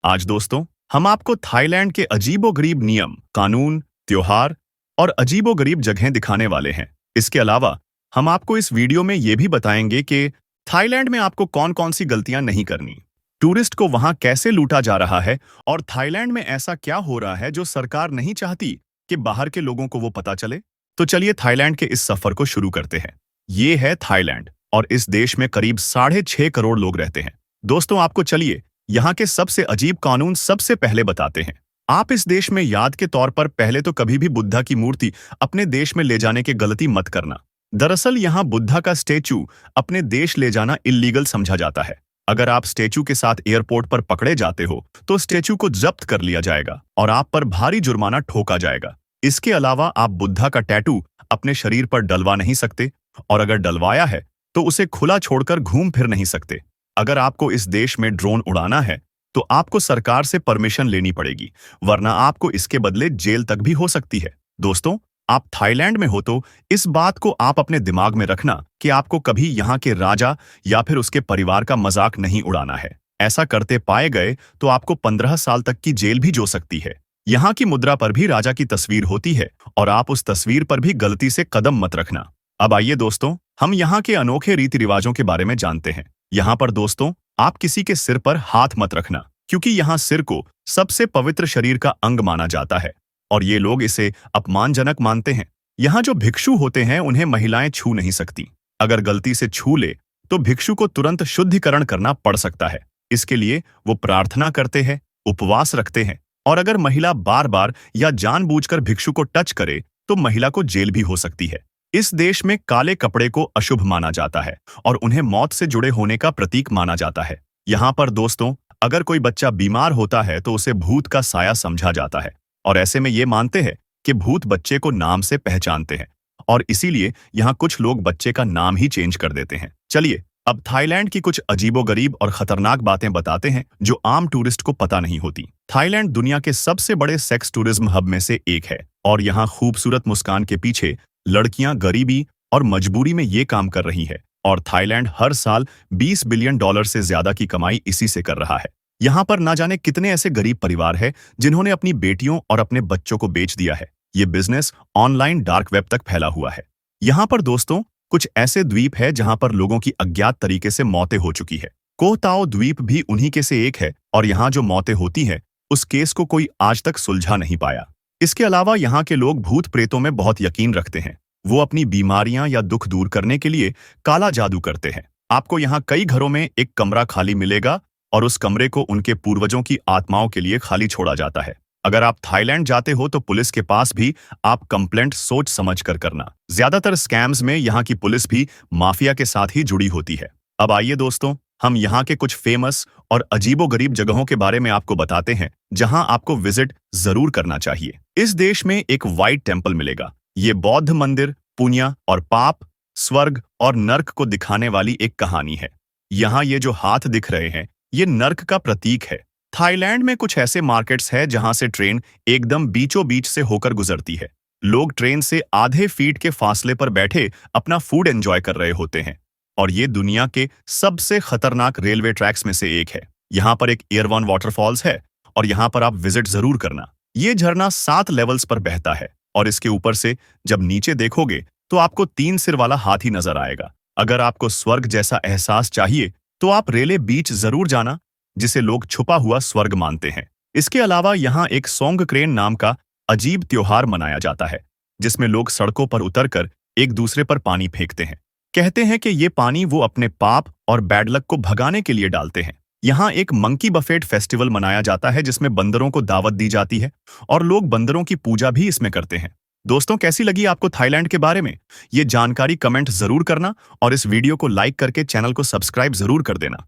आज दोस्तों हम आपको थाईलैंड के अजीबोगरीब नियम, कानून, त्योहार और अजीबोगरीब जगहें दिखाने वाले हैं। इसके अलावा हम आपको इस वीडियो में ये भी बताएंगे कि थाईलैंड में आपको कौन-कौन सी गलतियां नहीं करनी, टूरिस्ट को वहां कैसे लूटा जा रहा है और थाईलैंड में ऐसा क्या हो रहा है जो सरकार नहीं चाहती कि बाहर के लोगों को वो पता चले। तो चलिए थाईलैंड के इस सफर को शुरू करते हैं। ये है थाईलैंड और इस देश में करीब 6.5 करोड़ लोग रहते हैं। दोस्तों आपको चलिए यहाँ के सबसे अजीब कानून सबसे पहले बताते हैं। आप इस देश में याद के तौर पर पहले तो कभी भी बुद्धा की मूर्ति अपने देश में ले जाने की गलती मत करना। दरअसल यहाँ बुद्धा का स्टेचू अपने देश ले जाना इल्लीगल समझा जाता है। अगर आप स्टेचू के साथ एयरपोर्ट पर पकड़े जाते हो तो स्टेचू को जब्त कर लिया जाएगा और आप पर भारी जुर्माना ठोका जाएगा। इसके अलावा आप बुद्धा का टैटू अपने शरीर पर डलवा नहीं सकते और अगर डलवाया है तो उसे खुला छोड़कर घूम फिर नहीं सकते। अगर आपको इस देश में ड्रोन उड़ाना है तो आपको सरकार से परमिशन लेनी पड़ेगी, वरना आपको इसके बदले जेल तक भी हो सकती है। दोस्तों आप थाईलैंड में हो तो इस बात को आप अपने दिमाग में रखना कि आपको कभी यहाँ के राजा या फिर उसके परिवार का मजाक नहीं उड़ाना है। ऐसा करते पाए गए तो आपको 15 साल तक की जेल भी हो सकती है। यहाँ की मुद्रा पर भी राजा की तस्वीर होती है और आप उस तस्वीर पर भी गलती से कदम मत रखना। अब आइए दोस्तों हम यहाँ के अनोखे रीति रिवाजों के बारे में जानते हैं। यहाँ पर दोस्तों आप किसी के सिर पर हाथ मत रखना, क्योंकि यहाँ सिर को सबसे पवित्र शरीर का अंग माना जाता है और ये लोग इसे अपमानजनक मानते हैं। यहाँ जो भिक्षु होते हैं उन्हें महिलाएं छू नहीं सकती। अगर गलती से छू ले तो भिक्षु को तुरंत शुद्धिकरण करना पड़ सकता है। इसके लिए वो प्रार्थना करते हैं, उपवास रखते हैं और अगर महिला बार बार या जानबूझकर भिक्षु को टच करे तो महिला को जेल भी हो सकती है। इस देश में काले कपड़े को अशुभ माना जाता है और उन्हें मौत से जुड़े होने का प्रतीक माना जाता है। यहाँ पर दोस्तों अगर कोई बच्चा बीमार होता है तो उसे भूत का साया समझा जाता है और ऐसे में ये मानते हैं कि भूत बच्चे को नाम से पहचानते हैं और इसीलिए यहाँ कुछ लोग बच्चे का नाम ही चेंज कर देते हैं। चलिए अब थाईलैंड की कुछ अजीबोगरीब और खतरनाक बातें बताते हैं जो आम टूरिस्ट को पता नहीं होती। थाईलैंड दुनिया के सबसे बड़े सेक्स टूरिज्म हब में से एक है और यहाँ खूबसूरत मुस्कान के पीछे लड़कियां गरीबी और मजबूरी में ये काम कर रही है और थाईलैंड हर साल $20 बिलियन से ज्यादा की कमाई इसी से कर रहा है। यहाँ पर ना जाने कितने ऐसे गरीब परिवार हैं जिन्होंने अपनी बेटियों और अपने बच्चों को बेच दिया है। ये बिजनेस ऑनलाइन डार्क वेब तक फैला हुआ है। यहाँ पर दोस्तों कुछ ऐसे द्वीप है जहाँ पर लोगों की अज्ञात तरीके से मौतें हो चुकी है। कोह ताओ द्वीप भी उन्हीं के से एक है और यहाँ जो मौतें होती है उस केस को कोई आज तक सुलझा नहीं पाया। इसके अलावा यहाँ के लोग भूत प्रेतों में बहुत यकीन रखते हैं। वो अपनी बीमारियां या दुख दूर करने के लिए काला जादू करते हैं। आपको यहाँ कई घरों में एक कमरा खाली मिलेगा और उस कमरे को उनके पूर्वजों की आत्माओं के लिए खाली छोड़ा जाता है। अगर आप थाईलैंड जाते हो तो पुलिस के पास भी आप कंप्लेंट सोच समझ कर करना। ज्यादातर स्कैम्स में यहाँ की पुलिस भी माफिया के साथ ही जुड़ी होती है। अब आइए दोस्तों हम यहाँ के कुछ फेमस और अजीबोगरीब जगहों के बारे में आपको बताते हैं जहां आपको विजिट जरूर करना चाहिए। इस देश में एक व्हाइट टेम्पल मिलेगा। ये बौद्ध मंदिर पुण्य और पाप, स्वर्ग और नर्क को दिखाने वाली एक कहानी है। यहाँ ये जो हाथ दिख रहे हैं ये नर्क का प्रतीक है। थाईलैंड में कुछ ऐसे मार्केट्स हैं जहां से ट्रेन एकदम बीचों बीच से होकर गुजरती है। लोग ट्रेन से आधे फीट के फासले पर बैठे अपना फूड एंजॉय कर रहे होते हैं और ये दुनिया के सबसे खतरनाक रेलवे ट्रैक्स में से एक है। यहाँ पर एक एयरवन वाटरफॉल्स है और यहाँ पर आप विजिट जरूर करना। ये झरना 7 लेवल्स पर बहता है और इसके ऊपर से जब नीचे देखोगे तो आपको 3 सिर वाला हाथी नजर आएगा। अगर आपको स्वर्ग जैसा एहसास चाहिए तो आप रेले बीच जरूर जाना, जिसे लोग छुपा हुआ स्वर्ग मानते हैं। इसके अलावा यहाँ एक सोंगक्रेन नाम का अजीब त्योहार मनाया जाता है जिसमें लोग सड़कों पर उतरकर एक दूसरे पर पानी फेंकते हैं। कहते हैं कि ये पानी वो अपने पाप और बैड लक को भगाने के लिए डालते हैं। यहाँ एक मंकी बफेट फेस्टिवल मनाया जाता है जिसमें बंदरों को दावत दी जाती है और लोग बंदरों की पूजा भी इसमें करते हैं। दोस्तों कैसी लगी आपको थाईलैंड के बारे में? ये जानकारी कमेंट जरूर करना और इस वीडियो को लाइक करके चैनल को सब्सक्राइब जरूर कर देना।